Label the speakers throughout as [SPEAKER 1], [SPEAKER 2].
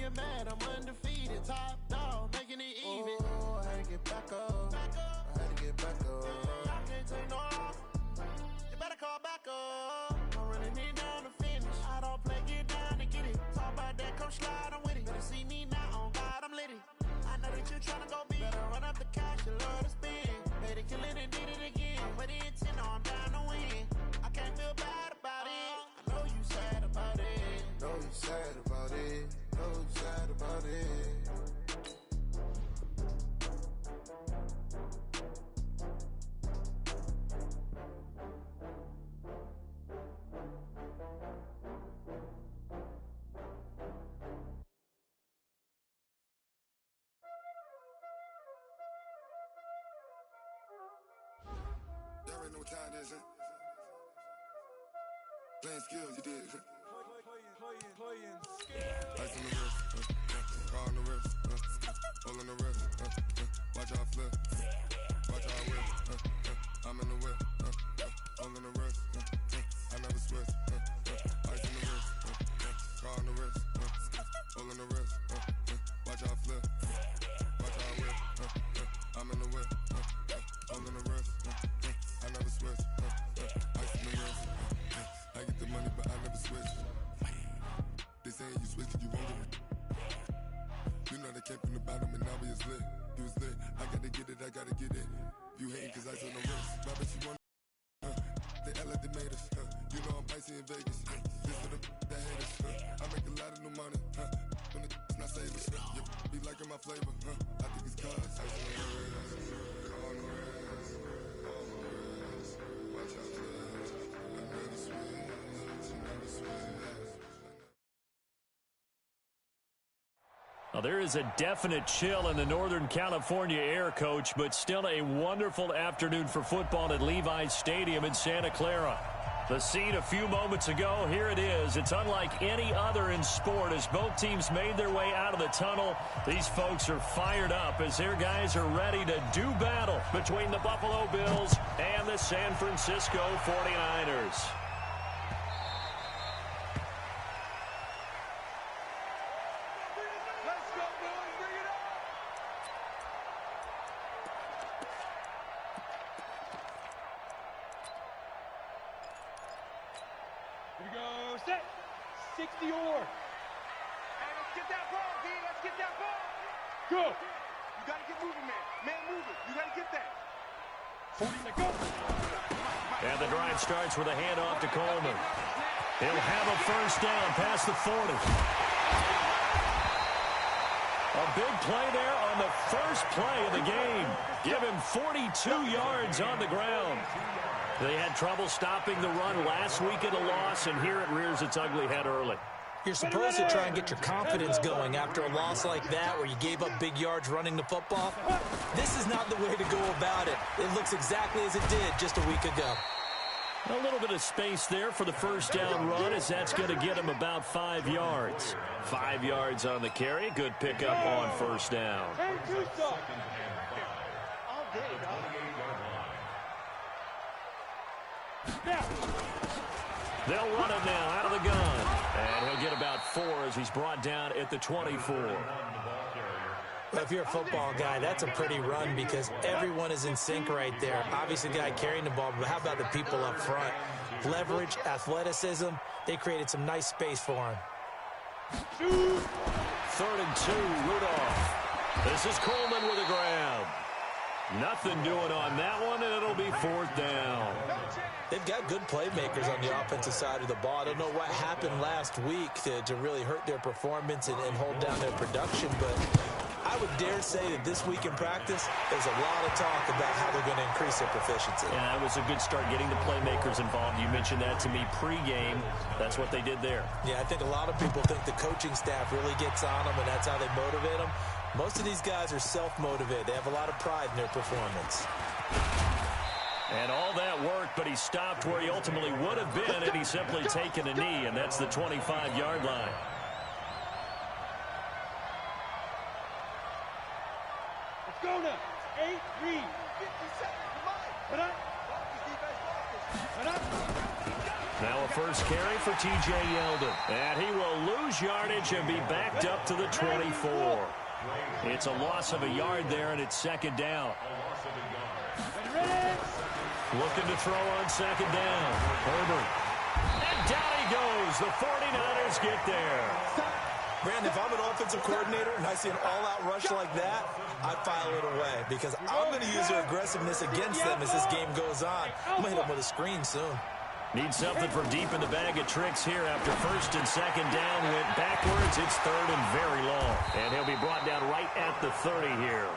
[SPEAKER 1] get mad, I'm undefeated. Top dog, making it even. Oh, I had to get back up. I had to get back up. I can't take no loss. You better call back up. I'm running it down to finish. I don't play, get down to get it. Talk about that, come slide, I'm with it. Better see me now, on God, I'm lit it. I know that you tryna go big. Better run up the cash, you love to spend. Made it, kill it, and did it again. But the intent, I'm down to win. I can't feel bad about it. I know you sad about it. Know you sad about it. Know you sad about it.
[SPEAKER 2] Y'all already know what time it is, huh? Playing skills, you did. Playing skills. Ice on the wrist, car on the wrist, hole in the wrist, watch out flip, watch out whip, I'm in the whip, hole in the wrist, I never switch, ice on the wrist, car on the wrist, hole in the wrist, watch out flip, watch out whip, I'm in the whip, hole in the wrist, I never switch, ice on the wrist, I get the money but I never switch. They saying you switch, you won't get it. You know they came from the bottom and now we is lit. You was lit, I gotta get it, I gotta get it. You hating cause I on the wrist. My bitch, you want they act like they made us. You know I'm icy in Vegas. This for the that hate us. I make a lot of new money. When it's not savers. You be liking my flavor. I think it's cause ice on the wrist. On the wrist. On the wrist. Watch out for this. I never switch. Never switch.
[SPEAKER 3] Well, there is a definite chill in the Northern California air, Coach, but still a wonderful afternoon for football at Levi's Stadium in Santa Clara. The scene a few moments ago, here it is. It's unlike any other in sport as both teams made their way out of the tunnel. These folks are fired up as their guys are ready to do battle between the Buffalo Bills and the San Francisco 49ers.
[SPEAKER 4] Here we go, set, 60 or. Hey, let's get that ball, D, let's get that ball. Go. You gotta get moving, man. Man, move it. You gotta get that. 40 to go.
[SPEAKER 3] And the drive starts with a handoff to Coleman. He'll have a first down past the 40. A big play there on the first play of the game. Give him 42 yards on the ground. They had trouble stopping the run last week at a loss, and here it rears its ugly head early.
[SPEAKER 5] You're supposed to try and get your confidence going after a loss like that where you gave up big yards running the football. This is not the way to go about it. It looks exactly as it did just a week ago.
[SPEAKER 3] A little bit of space there for the first down run as that's going to get him about 5 yards. 5 yards on the carry. Good pickup on first down. They'll run it now out of the gun. And he'll get about 4 as he's brought down at the 24.
[SPEAKER 5] Well, if you're a football guy, that's a pretty run because everyone is in sync right there. Obviously, the guy carrying the ball, but how about the people up front? Leverage, athleticism, they created some nice space for him.
[SPEAKER 3] 3rd and 2, Rudolph. This is Coleman with a grab. Nothing doing on that one, and it'll be 4th down.
[SPEAKER 5] They've got good playmakers on the offensive side of the ball. I don't know what happened last week to really hurt their performance and hold down their production, but I would dare say that this week in practice, there's a lot of talk about how they're going to increase their proficiency.
[SPEAKER 3] Yeah, that was a good start getting the playmakers involved. You mentioned that to me pregame. That's what they did there.
[SPEAKER 5] Yeah, I think a lot of people think the coaching staff really gets on them, and that's how they motivate them. Most of these guys are self-motivated. They have a lot of pride in their performance.
[SPEAKER 3] And all that worked, but he stopped where he ultimately would have been, and he's simply taken a knee, and that's the 25-yard line.
[SPEAKER 4] Let's go now. 8, read. 50 seconds. Come on.
[SPEAKER 3] Now a first carry for T.J. Yeldon. And he will lose yardage and be backed up to the 24. It's a loss of a yard there, and it's second down. Looking to throw on second down. Herbert. And down he goes. The 49ers get there.
[SPEAKER 5] Brandon, if I'm an offensive coordinator and I see an all-out rush like that, I file it away because I'm going to use their aggressiveness against them as this game goes on. I'm going to hit them with a screen soon.
[SPEAKER 3] Need something from deep in the bag of tricks here after first and second down went backwards. It's third and very long. And he'll be brought down right at the 30 here.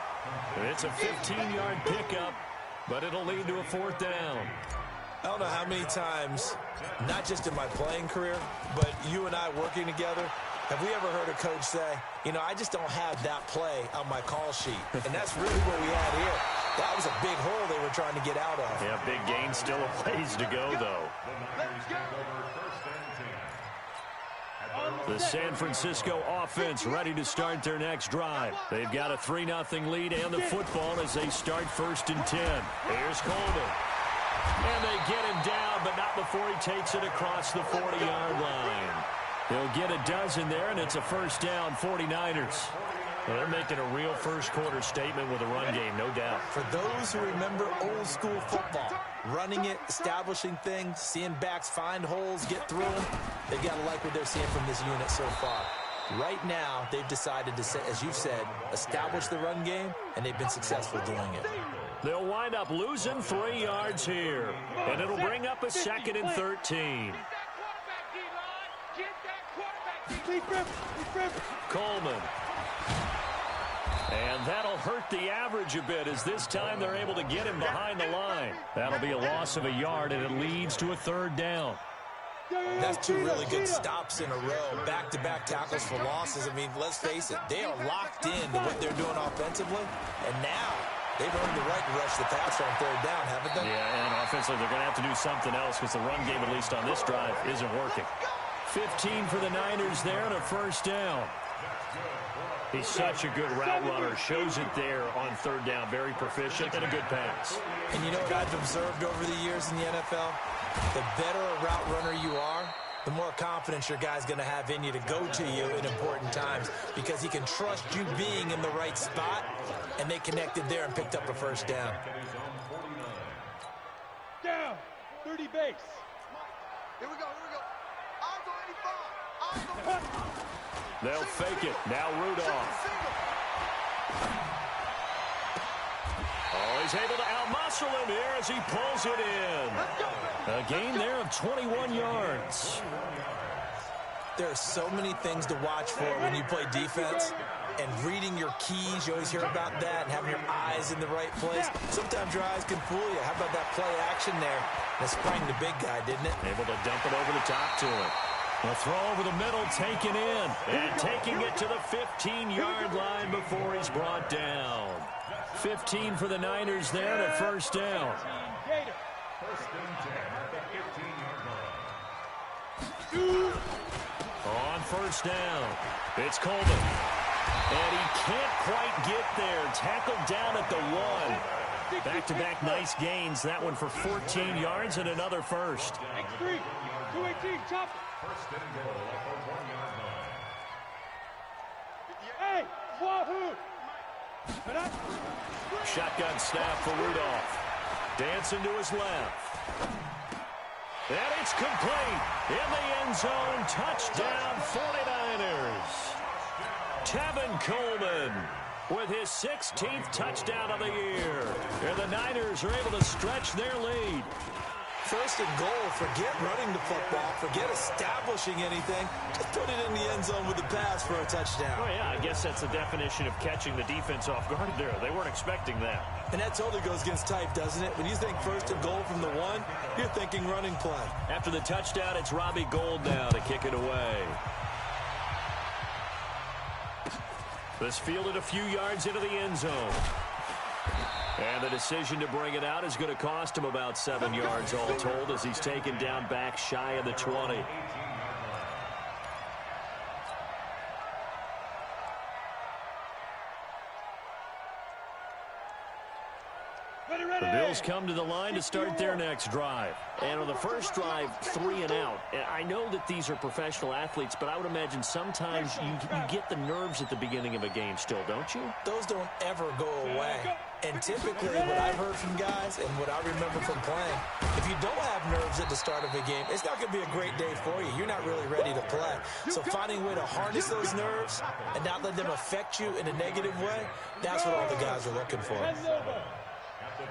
[SPEAKER 3] And it's a 15-yard pickup, but it'll lead to a fourth down.
[SPEAKER 5] I don't know how many times, not just in my playing career, but you and I working together, have we ever heard a coach say, you know, I just don't have that play on my call sheet. And that's really what we had here. That was a big hole they were trying to get out of.
[SPEAKER 3] Yeah, big gain, still a ways to go, though. The San Francisco offense ready to start their next drive. They've got a 3-0 lead and the football as they start first and 10. Here's Coleman. And they get him down, but not before he takes it across the 40-yard line. He'll get a dozen there, and it's a first down, 49ers. Well, they're making a real first-quarter statement with a run game, no doubt.
[SPEAKER 5] For those who remember old-school football, running it, establishing things, seeing backs find holes, get through them, they've got to like what they're seeing from this unit so far. Right now, they've decided to, as you said, establish the run game, and they've been successful doing it.
[SPEAKER 3] They'll wind up losing 3 yards here, and it'll bring up a second and 13. Coleman. And that'll hurt the average a bit as this time they're able to get him behind the line. That'll be a loss of a yard, and it leads to a third down.
[SPEAKER 5] That's 2 really good stops in a row. Back-to-back tackles for losses. I mean, let's face it, they are locked in to what they're doing offensively. And now they've earned the right to rush the passer on third down, haven't they?
[SPEAKER 3] Yeah, and offensively they're going to have to do something else because the run game, at least on this drive, isn't working. 15 for the Niners there and a first down. He's such a good route runner. Shows it there on third down. Very proficient and a good pass.
[SPEAKER 5] And you know what I've observed over the years in the NFL? The better a route runner you are, the more confidence your guy's going to have in you to go to you in important times because he can trust you being in the right spot, and they connected there and picked up a first down.
[SPEAKER 4] Down, 30 base.
[SPEAKER 1] Here we go. Eyes on 85.
[SPEAKER 3] They'll fake it. Now Rudolph. Oh, he's able to outmuscle him here as he pulls it in. A gain there of 21 yards.
[SPEAKER 5] There are so many things to watch for when you play defense. And reading your keys, you always hear about that, and having your eyes in the right place. Sometimes your eyes can fool you. How about that play action there? That sprang the big guy, didn't it?
[SPEAKER 3] Able to dump it over the top to him. A throw over the middle, taken in, and taking it to the 15-yard line before he's brought down. 15 for the Niners there and a first down. On first down, it's Coleman. And he can't quite get there. Tackled down at the 1. Back-to-back nice gains. That one for 14 yards and another first.
[SPEAKER 4] X3, 218, chop. Hey, wahoo!
[SPEAKER 3] Shotgun snap for Rudolph. Dancing to his left. And it's complete. In the end zone. Touchdown 49ers. Tevin Coleman with his 16th touchdown of the year. And the Niners are able to stretch their lead.
[SPEAKER 5] First and goal, forget running the football, forget establishing anything. Just put it in the end zone with the pass for a touchdown.
[SPEAKER 3] Oh, yeah, I guess that's the definition of catching the defense off guard there. They weren't expecting that.
[SPEAKER 5] And that totally goes against type, doesn't it? When you think first and goal from the 1, you're thinking running play.
[SPEAKER 3] After the touchdown, it's Robbie Gould now to kick it away. This fielded a few yards into the end zone. And the decision to bring it out is going to cost him about 7 yards all told as he's taken down back shy of the 20. The Bills come to the line to start their next drive. And on the first drive, 3 and out. And I know that these are professional athletes, but I would imagine sometimes you get the nerves at the beginning of a game still, don't you?
[SPEAKER 5] Those don't ever go away. And typically what I've heard from guys and what I remember from playing, if you don't have nerves at the start of a game, it's not going to be a great day for you. You're not really ready to play. So finding a way to harness those nerves and not let them affect you in a negative way, that's what all the guys are looking for.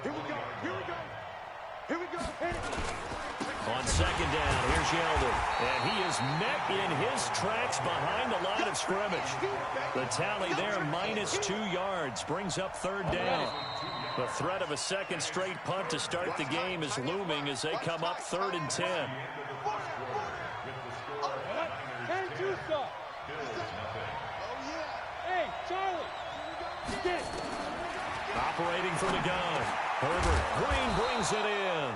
[SPEAKER 4] Here we go. Here we go. Here we go. Hit it.
[SPEAKER 3] On second down, here's Yeldon. And he is met in his tracks behind the line of scrimmage. The tally there, -2 yards, brings up third down. The threat of a second straight punt to start the game is looming as they come up 3rd and 10.
[SPEAKER 4] And two stop. Hey, Charlie. Get it.
[SPEAKER 3] Operating from the gun. Herbert. Green brings it in.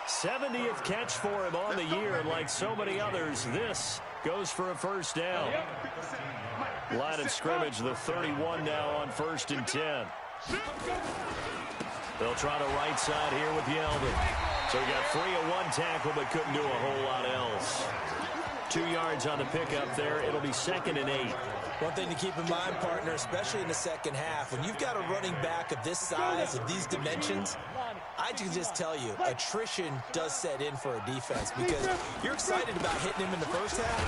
[SPEAKER 3] 70th catch for him on the year, and like so many others, this goes for a first down. Line of scrimmage, the 31 now on 1st and 10. They'll try to right side here with Yeldon. So he got free of one tackle, but couldn't do a whole lot else. 2 yards on the pickup there. It'll be 2nd and 8.
[SPEAKER 5] One thing to keep in mind, partner, especially in the second half, when you've got a running back of this size, of these dimensions, I can just tell you, attrition does set in for a defense because you're excited about hitting him in the first half.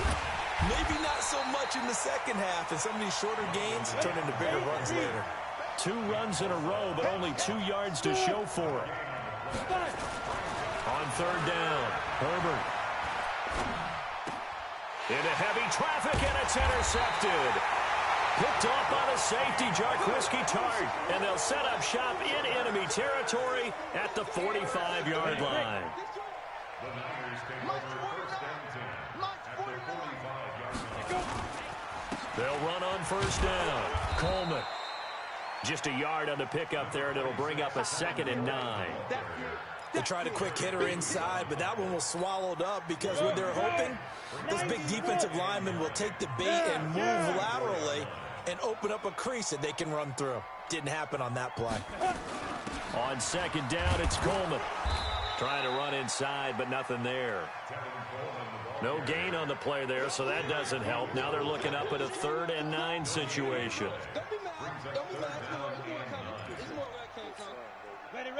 [SPEAKER 5] Maybe not so much in the second half, and some of these shorter gains turn into bigger runs later.
[SPEAKER 3] 2 runs in a row, but only 2 yards to show for it. On 3rd down, Herbert. Into heavy traffic, and it's intercepted. Picked off by the safety, Jarquiski Tart. And they'll set up shop in enemy territory at the 45-yard line. They'll run on 1st down. Coleman. Just a yard on the pickup there, and it'll bring up a 2nd and 9.
[SPEAKER 5] They tried a quick hitter inside, but that one was swallowed up because what they're hoping, those big defensive linemen will take the bait and move laterally and open up a crease that they can run through. Didn't happen on that play.
[SPEAKER 3] On 2nd down, it's Coleman. Trying to run inside, but nothing there. No gain on the play there, so that doesn't help. Now they're looking up at a 3rd and 9 situation.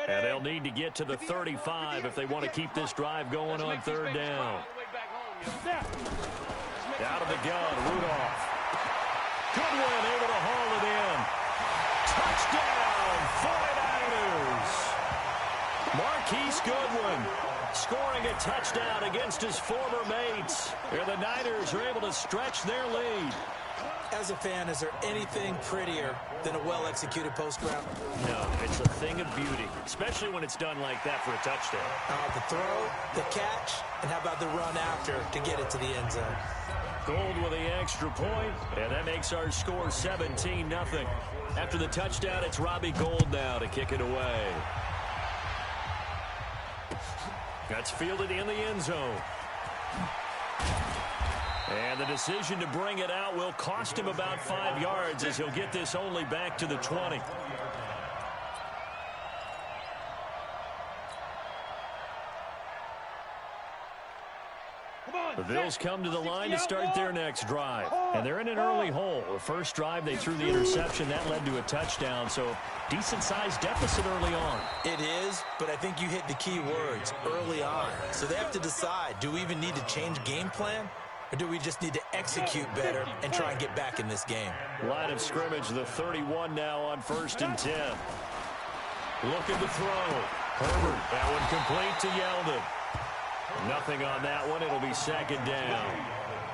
[SPEAKER 3] And they'll need to get to the 35 if they want to keep this drive going on 3rd down. Out of the gun, Rudolph. Goodwin able to haul it in. Touchdown, 49ers. Marquise Goodwin scoring a touchdown against his former mates. And the Niners are able to stretch their lead.
[SPEAKER 5] As a fan, is there anything prettier than a well-executed post route?
[SPEAKER 3] No, it's a thing of beauty, especially when it's done like that for a touchdown.
[SPEAKER 5] The throw, the catch, and how about the run after to get it to the end zone?
[SPEAKER 3] Gold with the extra point, and that makes our score 17-0. After the touchdown, it's Robbie Gould now to kick it away. That's fielded in the end zone. And the decision to bring it out will cost him about 5 yards as he'll get this only back to the 20. The Bills come to the line to start their next drive. And they're in an early hole. The first drive, they threw the interception. That led to a touchdown. So decent-sized deficit early on.
[SPEAKER 5] It is, but I think you hit the key words, early on. So they have to decide, do we even need to change game plan? Or do we just need to execute better and try and get back in this game?
[SPEAKER 3] Line of scrimmage, the 31 now on 1st and 10. Looking to throw. Herbert, that one complete to Yeldon. Nothing on that one. It'll be 2nd down.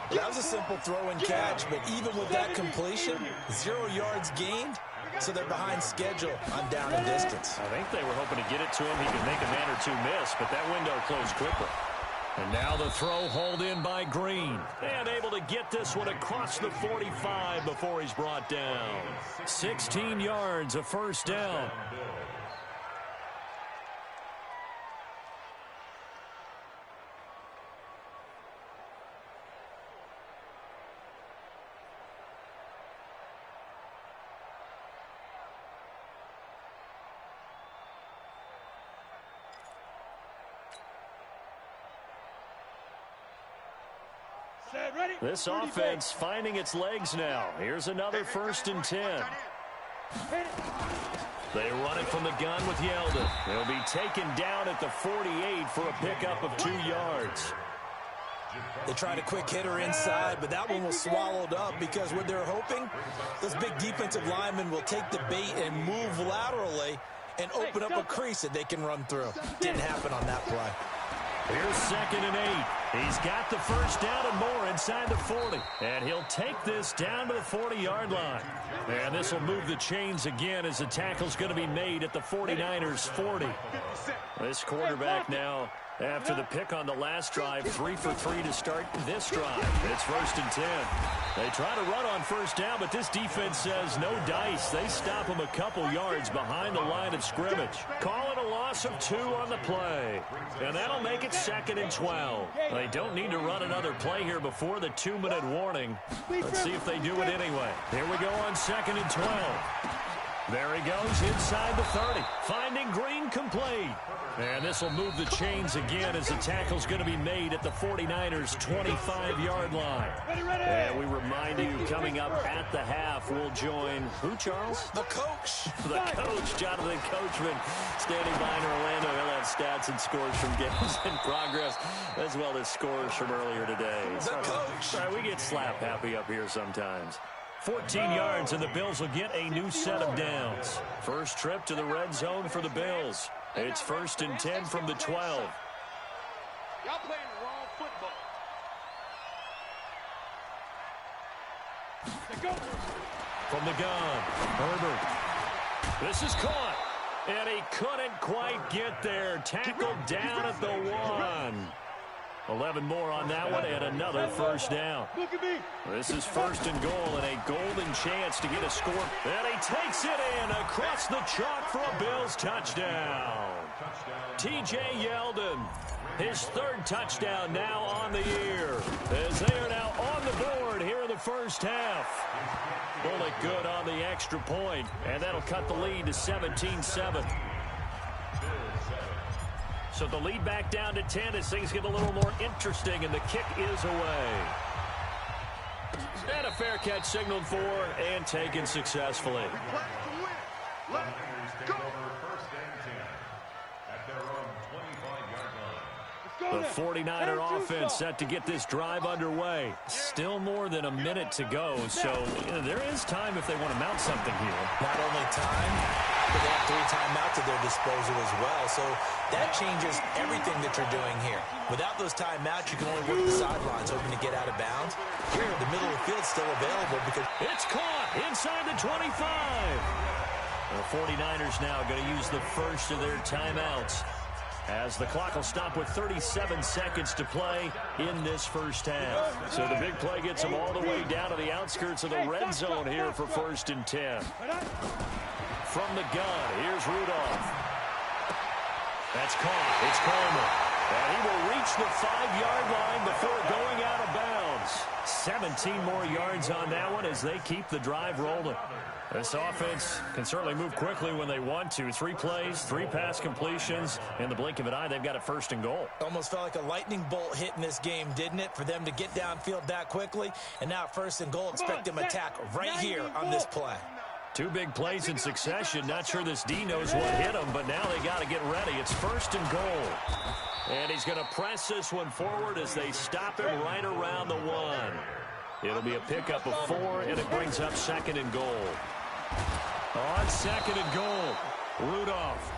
[SPEAKER 5] That was a simple throw and catch, but even with that completion, 0 yards gained, so they're behind schedule on down and distance.
[SPEAKER 3] I think they were hoping to get it to him. He could make a man or two miss, but that window closed quickly. And now the throw hauled in by Green. And able to get this one across the 45 before he's brought down. 16 yards, a first down. This offense finding its legs now. Here's another 1st and 10. They run it from the gun with Yeldon. They'll be taken down at the 48 for a pickup of 2 yards.
[SPEAKER 5] They tried a quick hitter inside, but that one was swallowed up because what they're hoping, those big defensive linemen will take the bait and move laterally and open up a crease that they can run through. Didn't happen on that play.
[SPEAKER 3] Here's 2nd and 8. He's got the first down and more inside the 40. And he'll take this down to the 40-yard line. And this will move the chains again as the tackle's going to be made at the 49ers 40. This quarterback now, after the pick on the last drive, 3 for 3 to start this drive. It's 1st and 10. They try to run on 1st down, but this defense says no dice. They stop him a couple yards behind the line of scrimmage. Call it a loss of 2 on the play. And that'll make it 2nd and 12. They don't need to run another play here before the 2-minute warning. Let's see if they do it anyway. Here we go on 2nd and 12. There he goes inside the 30. Finding Green complete. And this will move the chains again as the tackle's going to be made at the 49ers' 25-yard line. And we remind you, coming up at the half, we'll join who, Charles?
[SPEAKER 5] The coach.
[SPEAKER 3] The coach, Jonathan Coachman, standing by in Orlando. He'll have stats and scores from games in progress, as well as scores from earlier today.
[SPEAKER 5] The coach.
[SPEAKER 3] Sorry, we get slap happy up here sometimes. 14 yards, and the Bills will get a new set of downs. First trip to the red zone for the Bills. It's 1st and 10 from the 12.
[SPEAKER 4] Y'all playing the wrong football.
[SPEAKER 3] From the gun, Herbert. This is caught, and he couldn't quite get there. Tackled down at the 1. 11 more on that one, and another 1st down. This is 1st and goal, and a golden chance to get a score. And he takes it in across the chalk for a Bills touchdown. T.J. Yeldon, his 3rd touchdown now on the year, as they are now on the board here in the first half. Bullet good on the extra point, and that'll cut the lead to 17-7. So the lead back down to 10 as things get a little more interesting, and the kick is away. And a fair catch signaled for and taken successfully.
[SPEAKER 4] Let's go.
[SPEAKER 3] The 49er offense set to get this drive underway. Still more than a minute to go, so there is time if they want to mount something here.
[SPEAKER 5] Not only time, but they have 3 timeouts at their disposal as well. So that changes everything that you're doing here. Without those timeouts, you can only work the sidelines, hoping to get out of bounds. Here, the middle of the field's still available because
[SPEAKER 3] it's caught inside the 25. The 49ers now going to use the first of their timeouts, as the clock will stop with 37 seconds to play in this first half. So the big play gets them all the way down to the outskirts of the red zone here for 1st and 10. From the gun, here's Rudolph. That's caught. It's Coleman. And he will reach the 5-yard line before going out of bounds. 17 more yards on that one as they keep the drive rolling. This offense can certainly move quickly when they want to. 3 plays, 3 pass completions. In the blink of an eye, they've got it 1st and goal.
[SPEAKER 5] Almost felt like a lightning bolt hit in this game, didn't it? For them to get downfield that quickly. And now 1st and goal, expect them to attack right here on this play.
[SPEAKER 3] 2 big plays in succession. Not sure this D knows what hit him, but now they got to get ready. It's 1st and goal. And he's going to press this one forward as they stop him right around the 1. It'll be a pickup of 4, and it brings up 2nd and goal. On 2nd and goal, Rudolph.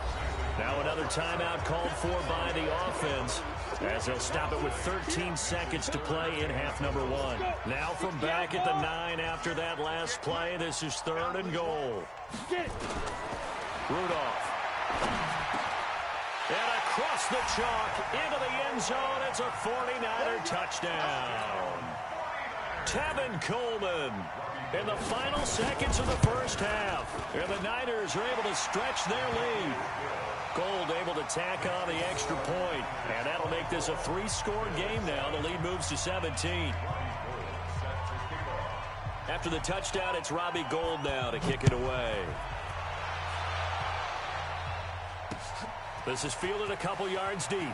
[SPEAKER 3] Now another timeout called for by the offense, as they'll stop it with 13 seconds to play in half number 1. Now from back at the 9 after that last play, this is 3rd and goal. Rudolph. And across the chalk into the end zone, it's a 49er touchdown. Tevin Coleman in the final seconds of the first half. And the Niners are able to stretch their lead. Gold able to tack on the extra point, and that'll make this a 3-score game now. The lead moves to 17. After the touchdown, it's Robbie Gould now to kick it away. This is fielded a couple yards deep.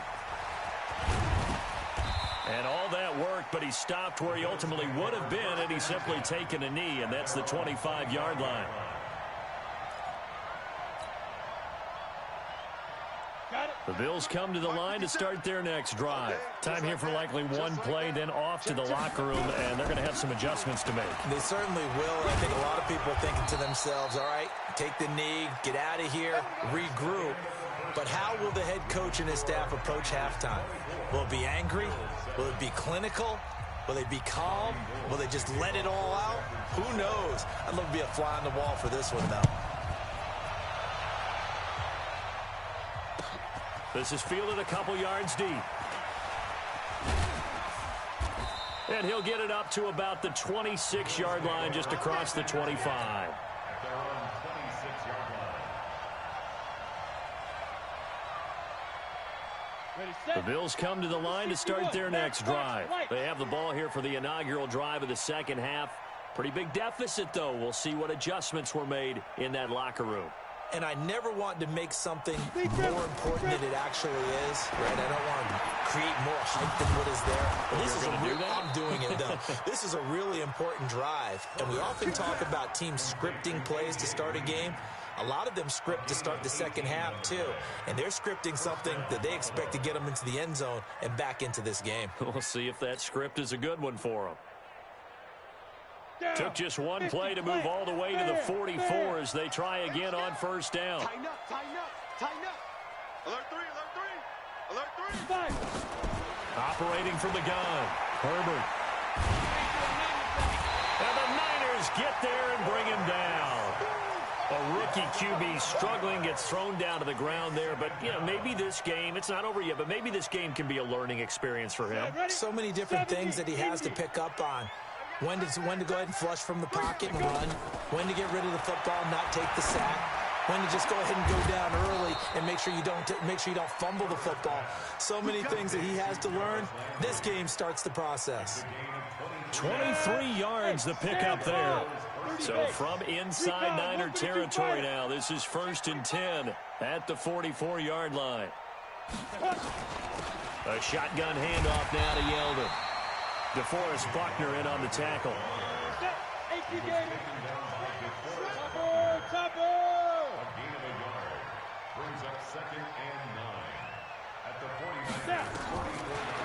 [SPEAKER 3] And all that worked, but he stopped where he ultimately would have been had he simply taken a knee, and that's the 25-yard line. The Bills come to the line to start their next drive. Time here for likely one play, then off to the locker room, and they're going to have some adjustments to make.
[SPEAKER 5] They certainly will. I think a lot of people are thinking to themselves, all right, take the knee, get out of here, regroup. But how will the head coach and his staff approach halftime? Will it be angry? Will it be clinical? Will they be calm? Will they just let it all out? Who knows? I'd love to be a fly on the wall for this one, though.
[SPEAKER 3] This is fielded a couple yards deep. And he'll get it up to about the 26-yard line, just across the 25. The Bills come to the line to start their next drive. They have the ball here for the inaugural drive of the second half. Pretty big deficit, though. We'll see what adjustments were made in that locker room.
[SPEAKER 5] And I never want to make something more important than it actually is, right? I don't want to create more hype than what is there. But this is I'm doing it, though. This is a really important drive. And we often talk about teams scripting plays to start a game. A lot of them script to start the second half, too. And they're scripting something that they expect to get them into the end zone and back into this game.
[SPEAKER 3] We'll see if that script is a good one for them. Took just one play to move all the way to the 44 as they try again on first down.
[SPEAKER 4] Tighten up, tighten up, tighten up. Alert 3, alert 3, alert 3.
[SPEAKER 3] Operating from the gun, Herbert. And the Niners get there and bring him down. A rookie QB struggling, gets thrown down to the ground there. But, you know, maybe this game, it's not over yet, but maybe this game can be a learning experience for him.
[SPEAKER 5] So many different things that he has to pick up on. When to go ahead and flush from the pocket and run. When to get rid of the football and not take the sack. When to just go ahead and go down early and make sure you don't fumble the football. So many things that he has to learn. This game starts the process.
[SPEAKER 3] 23 yards the pickup there. So from inside Niner territory now, this is 1st and 10 at the 44-yard line. A shotgun handoff now to Yeldon. DeForest Buckner in on the tackle.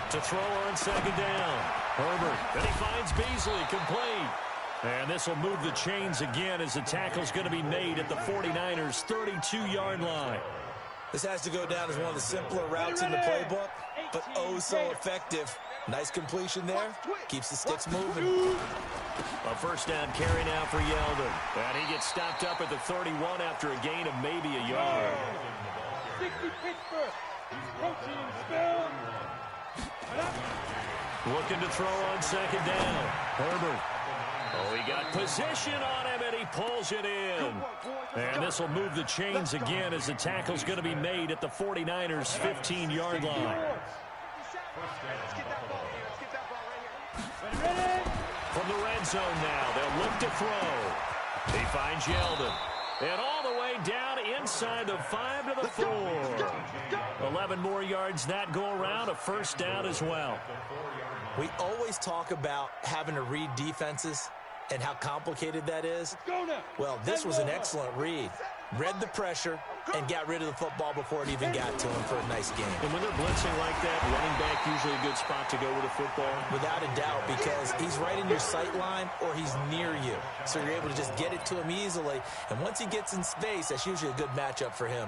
[SPEAKER 3] To throw on second down. Herbert. Then he finds Beasley complete. And this will move the chains again as the tackle's going to be made at the 49ers' 32-yard line.
[SPEAKER 5] This has to go down as one of the simpler routes in the playbook, but oh so effective. Nice completion there. Keeps the sticks moving.
[SPEAKER 3] A first down carry now for Yeldon. And he gets stopped up at the 31 after a gain of maybe a yard.
[SPEAKER 4] 60 Pittsburgh. Protein spill.
[SPEAKER 3] Looking to throw on second down. Herbert. Oh, he got position on him, and he pulls it in. And this will move the chains again as the tackle's going to be made at the 49ers' 15-yard line. From the red zone now, they'll look to throw. He finds Yeldon. And all the way down inside the 5 to the 4. 11 more yards that go around, a first down as well.
[SPEAKER 5] We always talk about having to read defenses and how complicated that is. Well, this was an excellent read. Read the pressure and got rid of the football before it even got to him for a nice game.
[SPEAKER 3] And when they're blitzing like that, running back usually a good spot to go with a football?
[SPEAKER 5] Without a doubt, because he's right in your sight line or he's near you. So you're able to just get it to him easily. And once he gets in space, that's usually a good matchup for him.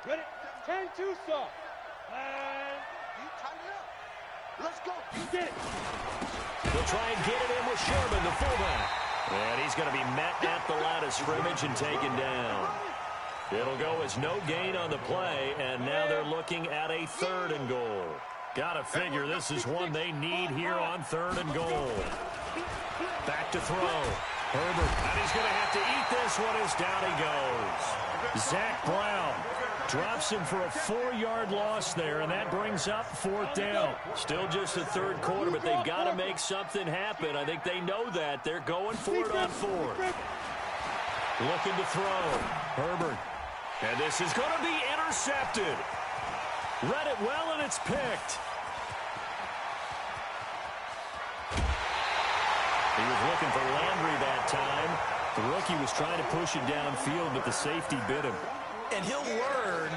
[SPEAKER 4] Ready? 10-2 soft. And you tighten up. Let's go. You get it.
[SPEAKER 3] They'll try and get it in with Sherman, the fullback. And he's going to be met at the line of scrimmage and taken down. It'll go as no gain on the play, and now they're looking at a 3rd and goal. Got to figure this is one they need here on 3rd and goal. Back to throw. Herbert, and he's going to have to eat this one as down he goes. Zach Brown drops him for a 4-yard loss there, and that brings up 4th down. Still just the 3rd quarter, but they've got to make something happen. I think they know that. They're going for it on 4th. Looking to throw. Herbert. And this is going to be intercepted. Read it well, and it's picked. He was looking for Landry that time. The rookie was trying to push it downfield, but the safety bit him.
[SPEAKER 5] And he'll learn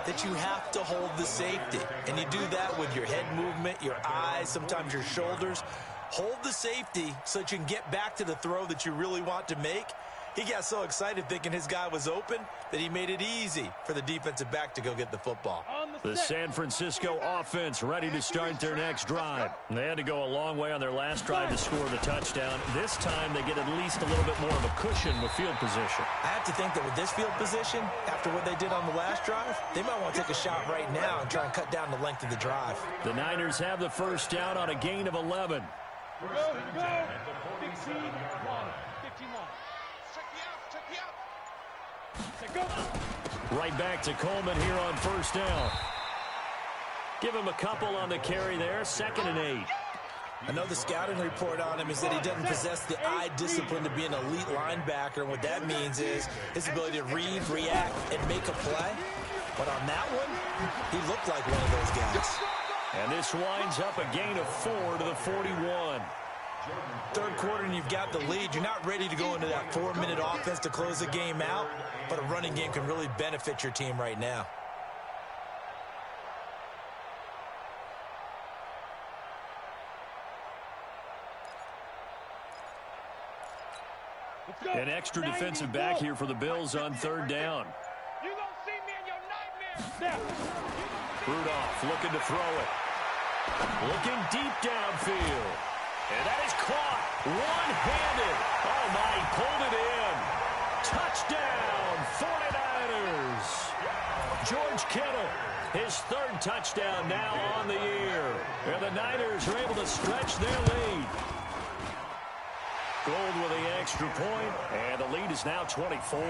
[SPEAKER 5] that you have to hold the safety. And you do that with your head movement, your eyes, sometimes your shoulders. Hold the safety so that you can get back to the throw that you really want to make. He got so excited thinking his guy was open that he made it easy for the defensive back to go get the football.
[SPEAKER 3] The San Francisco offense ready to start their next drive. They had to go a long way on their last drive to score the touchdown. This time they get at least a little bit more of a cushion with field position.
[SPEAKER 5] I have to think that with this field position, after what they did on the last drive, they might want to take a shot right now and try and cut down the length of the drive.
[SPEAKER 3] The Niners have the first down on a gain of 11.
[SPEAKER 4] Go, go. 15 line. 15 line. Check me out.
[SPEAKER 3] Right back to Coleman here on first down. Give him a couple on the carry there. 2nd and 8.
[SPEAKER 5] I know the scouting report on him is that he doesn't possess the eye discipline to be an elite linebacker. And what that means is his ability to read, react, and make a play. But on that one, he looked like one of those guys.
[SPEAKER 3] And this winds up a gain of 4 to the 41.
[SPEAKER 5] Third quarter and you've got the lead. You're not ready to go into that 4-minute offense to close the game out, but a running game can really benefit your team right now.
[SPEAKER 3] An extra defensive back here for the Bills on third down.
[SPEAKER 4] You gonna see me in your nightmares.
[SPEAKER 3] Rudolph looking to throw it. Looking deep downfield. And that is caught. One-handed. Oh, my, he pulled it in. Touchdown, 49ers. George Kittle, his 3rd touchdown now on the year. And the Niners are able to stretch their lead. Gold with the extra point, and the lead is now 24.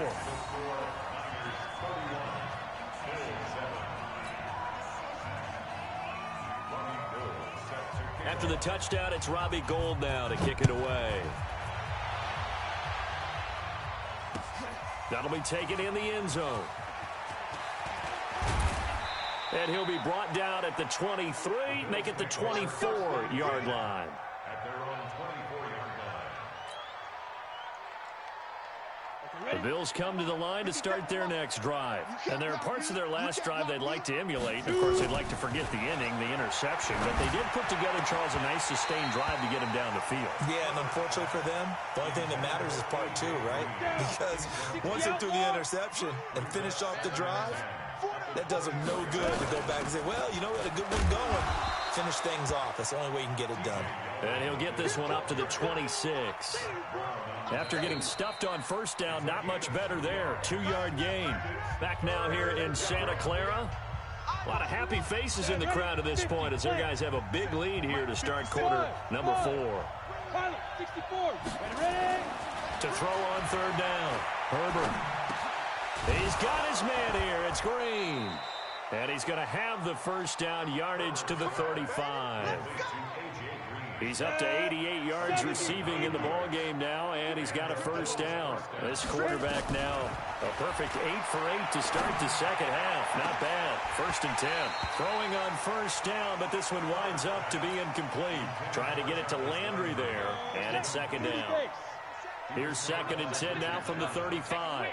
[SPEAKER 3] After the touchdown, it's Robbie Gould now to kick it away. That'll be taken in the end zone. And he'll be brought down at the 23, make it the 24-yard line. The Bills come to the line to start their next drive. And there are parts of their last drive they'd like to emulate. Of course, they'd like to forget the ending, the interception. But they did put together, Charles, a nice sustained drive to get him down the field.
[SPEAKER 5] Yeah, and unfortunately for them, the only thing that matters is part 2, right? Because once they threw the interception and finished off the drive, that does them no good to go back and say, well, you know, we had a good one going. Finish things off. That's the only way you can get it done.
[SPEAKER 3] And he'll get this one up to the 26. After getting stuffed on first down, not much better there. 2-yard gain. Back now here in Santa Clara. A lot of happy faces in the crowd at this point as their guys have a big lead here to start quarter number 4.
[SPEAKER 4] 64. Ready?
[SPEAKER 3] To throw on third down. Herbert. He's got his man here. It's Green. And he's going to have the first down, yardage to the 35. He's up to 88 yards receiving in the ball game now, and he's got a first down. This quarterback now, a perfect 8 for 8 to start the second half. Not bad. 1st and 10. Throwing on first down, but this one winds up to be incomplete. Trying to get it to Landry there, and it's 2nd down. Here's 2nd and 10 now from the 35.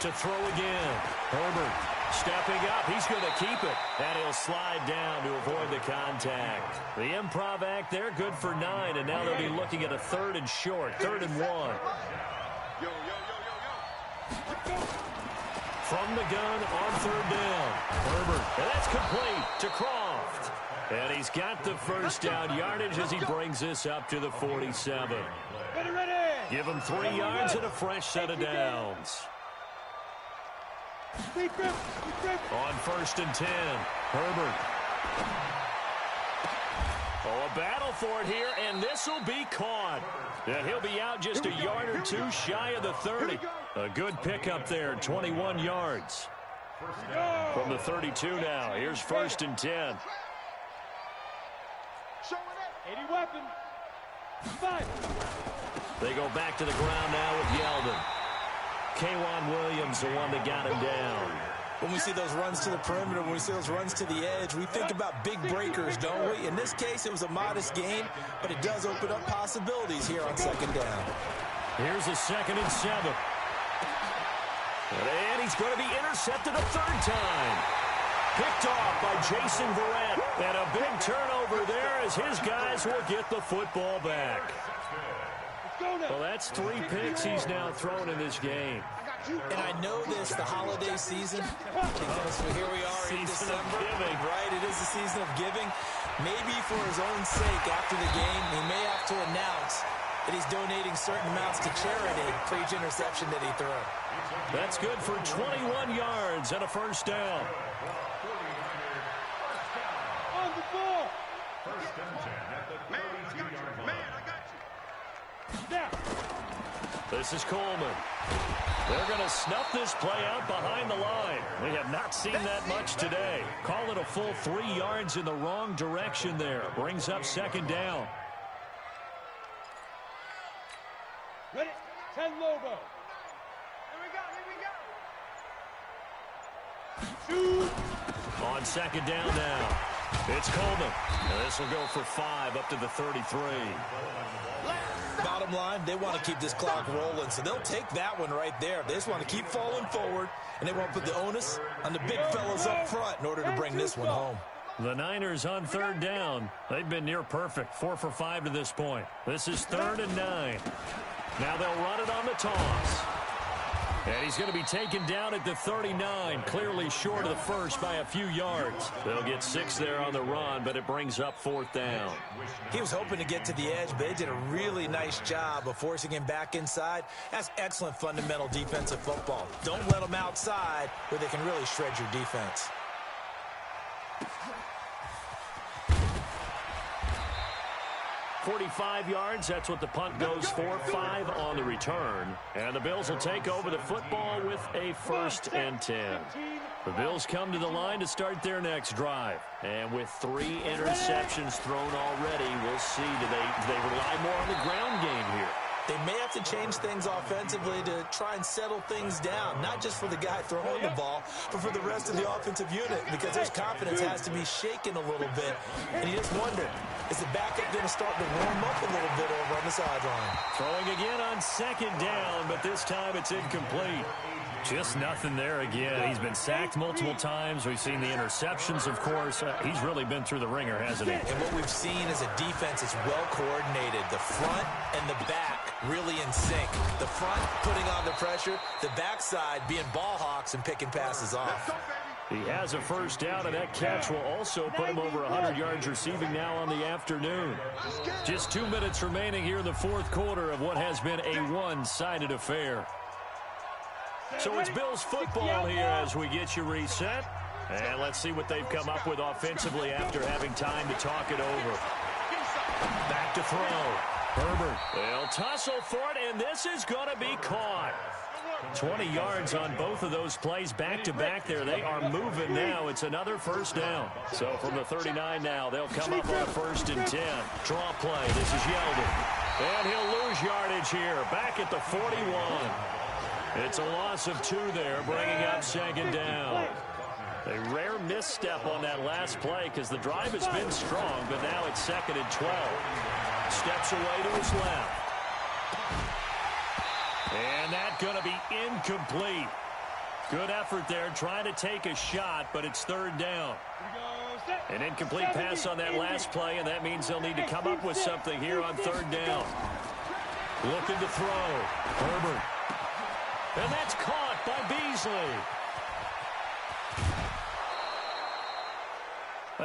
[SPEAKER 3] To throw again. Herbert. Stepping up, he's going to keep it, and he'll slide down to avoid the contact. The improv act there, good for 9, and now they'll be looking at a 3rd and short, 3rd and 1. From the gun on 3rd down, Herbert, and that's complete to Croft. And he's got the first down yardage as he brings this up to the 47. Give him 3 yards and a fresh set of downs. On 1st and 10, Herbert. Oh, a battle for it here, and this will be caught. And he'll be out just a yard or 2 shy of the 30. A good pickup there, 21 yards. From the 32 now, here's 1st and 10.
[SPEAKER 4] 80 weapon. 5.
[SPEAKER 3] They go back to the ground now with Yeldon. K'Wan Williams, the one that got him down.
[SPEAKER 5] When we see those runs to the perimeter, when we see those runs to the edge, we think about big breakers, don't we? In this case, it was a modest gain, but it does open up possibilities here on second down.
[SPEAKER 3] Here's a 2nd and 7. And he's going to be intercepted a third time. Picked off by Jason Verrett. And a big turnover there as his guys will get the football back. Well, that's 3 picks he's now thrown in this game.
[SPEAKER 5] And I know this, the holiday season, because here we are in December, right? It is the season of giving. Maybe for his own sake, after the game, he may have to announce that he's donating certain amounts to charity for each interception that he threw.
[SPEAKER 3] That's good for 21 yards and a first down.
[SPEAKER 4] On the ball.
[SPEAKER 6] Man, I got you. Man, I got you.
[SPEAKER 4] Snap.
[SPEAKER 3] This is Coleman. They're going to snuff this play out behind the line. We have not seen that much today. Call it a full 3 yards in the wrong direction there. Brings up second down.
[SPEAKER 4] Ready? 10 Lobo.
[SPEAKER 6] Here we go.
[SPEAKER 4] Shoot.
[SPEAKER 3] On second down now. It's Coleman. And this will go for 5 up to the 33.
[SPEAKER 5] Bottom line, they want to keep this clock rolling, so they'll take that one right there. They just want to keep falling forward, and they want to put the onus on the big fellas up front in order to bring this one home.
[SPEAKER 3] The Niners on third down. They've been near perfect. 4 for 5 to this point. This is 3rd and 9. Now they'll run it on the toss. And he's going to be taken down at the 39, clearly short of the first by a few yards. They'll get 6 there on the run, but it brings up 4th down.
[SPEAKER 5] He was hoping to get to the edge, but they did a really nice job of forcing him back inside. That's excellent fundamental defensive football. Don't let them outside where they can really shred your defense.
[SPEAKER 3] .45 yards, that's what the punt goes for. 5 on the return. And the Bills will take over the football with a 1st and 10. The Bills come to the line to start their next drive. And with 3 interceptions thrown already, we'll see, do they rely more on the ground game here?
[SPEAKER 5] They may have to change things offensively to try and settle things down, not just for the guy throwing the ball, but for the rest of the offensive unit, because his confidence has to be shaken a little bit. And you just wonder, is the backup going to start to warm up a little bit over on the sideline?
[SPEAKER 3] Throwing again on second down, but this time it's incomplete. Just nothing there again. He's been sacked multiple times. We've seen the interceptions, of course. He's really been through the ringer, hasn't he?
[SPEAKER 5] And what we've seen is a defense that's well coordinated. The front and the back really in sync. The front putting on the pressure, the backside being ball hawks and picking passes off.
[SPEAKER 3] He has a first down, and that catch will also put him over 100 yards receiving now on the afternoon. Just 2 minutes remaining here in the 4th quarter of what has been a one-sided affair. So it's Bills football here as we get you reset. And let's see what they've come up with offensively after having time to talk it over. Back to throw. Herbert. They'll tussle for it, and this is going to be caught. 20 yards on both of those plays back-to-back there. They are moving now. It's another first down. So from the 39 now, they'll come up on a 1st and 10. Draw play. This is Yeldon. And he'll lose yardage here. Back at the 41. It's a loss of 2 there, bringing up second down. A rare misstep on that last play because the drive has been strong, but now it's 2nd and 12. Steps away to his left. And that's going to be incomplete. Good effort there, trying to take a shot, but it's 3rd down. An incomplete pass on that last play, and that means they'll need to come up with something here on 3rd down. Looking to throw. Herbert. And that's caught by Beasley.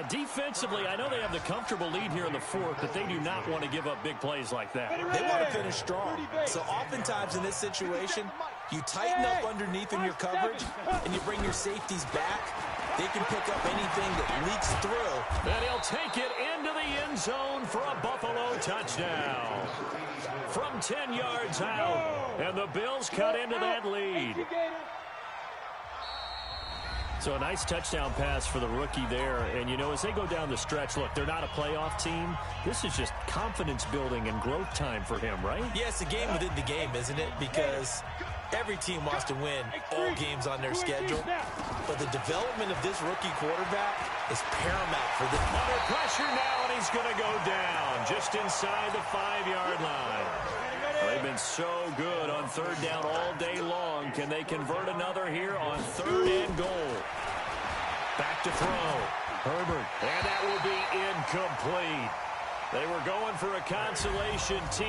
[SPEAKER 3] Defensively, I know they have the comfortable lead here in the 4th, but they do not want to give up big plays like that.
[SPEAKER 5] They want to finish strong. So oftentimes in this situation, you tighten up underneath in your coverage, and you bring your safeties back. They can pick up anything that leaks through.
[SPEAKER 3] And he'll take it into the end zone for a Buffalo touchdown. From 10 yards out, and the Bills cut into that lead. So a nice touchdown pass for the rookie there. And, you know, as they go down the stretch, look, they're not a playoff team. This is just confidence building and growth time for him, right?
[SPEAKER 5] Yeah, it's a game within the game, isn't it? Because every team wants to win all games on their schedule. but the development of this rookie quarterback is paramount for them.
[SPEAKER 3] Under pressure now, and he's going to go down just inside the 5-yard line. They've been so good on third down all day long. Can they convert another here on 3rd and goal? Back to throw. Herbert, and that will be incomplete. They were going for a consolation team.